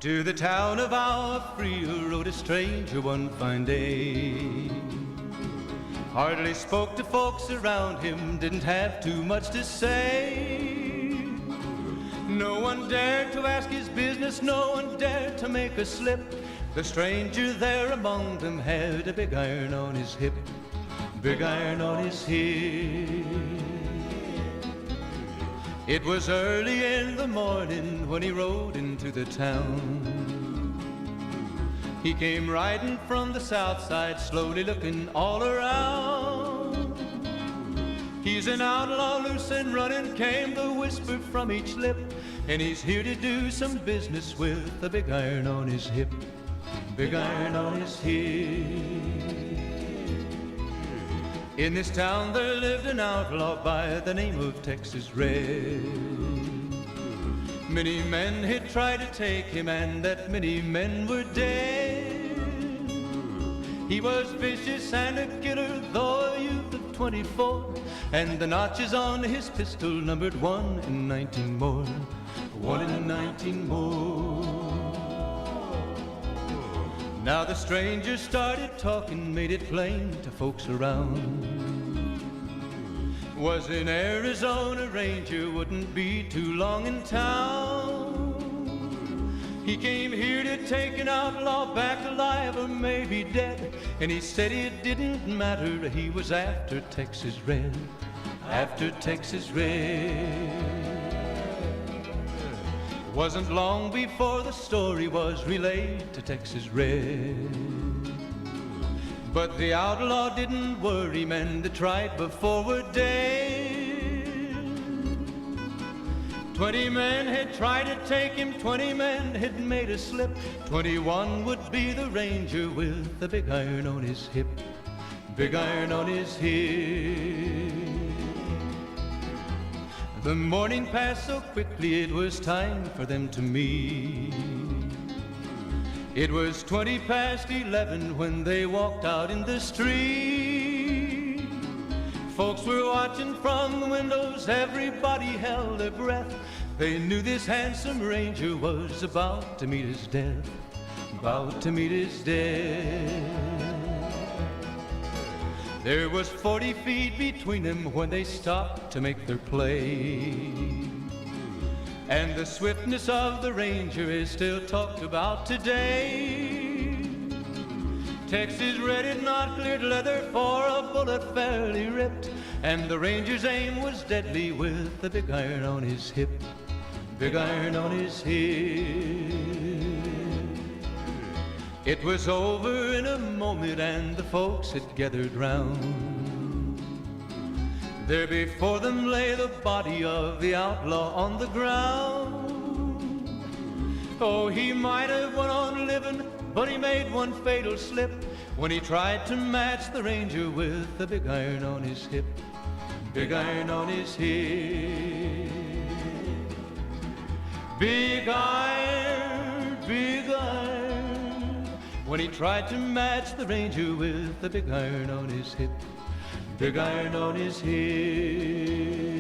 To the town of our Frio rode a stranger one fine day. Hardly spoke to folks around him, didn't have too much to say. No one dared to ask his business, no one dared to make a slip. The stranger there among them had a big iron on his hip, big iron on his hip. It was early in the morning when he rode into the town. He came riding from the south side, slowly looking all around. He's an outlaw, loose and running, came the whisper from each lip, and he's here to do some business with a big iron on his hip, big iron on his hip. In this town there lived an outlaw by the name of Texas Red. Many men had tried to take him, and that many men were dead. He was vicious and a killer, though a youth of 24, and the notches on his pistol numbered 1 in 19 more, 1 in 19 more. Now the stranger started talking, made it plain to folks around. Was an Arizona Ranger, wouldn't be too long in town. He came here to take an outlaw back alive or maybe dead, and he said it didn't matter, he was after Texas Red, after Texas Red. Wasn't long before the story was relayed to Texas Red. But the outlaw didn't worry, men that tried before were dead. 20 men had tried to take him, 20 men had made a slip. 21 would be the Ranger with the big iron on his hip, big iron on his hip. The morning passed so quickly, it was time for them to meet. It was 20 past 11 when they walked out in the street. Folks were watching from the windows, everybody held their breath. They knew this handsome Ranger was about to meet his death, about to meet his death. There was 40 feet between them when they stopped to make their play. And the swiftness of the Ranger is still talked about today. Texas Red had not cleared leather for a bullet fairly ripped, and the Ranger's aim was deadly with the big iron on his hip, big iron on his hip. It was over in a moment and the folks had gathered round. There before them lay the body of the outlaw on the ground. Oh, he might have went on living, but he made one fatal slip when he tried to match the Ranger with the big iron on his hip, big iron on his hip. Big iron, big iron, when he tried to match the Ranger with the big iron on his hip, big iron on his hip.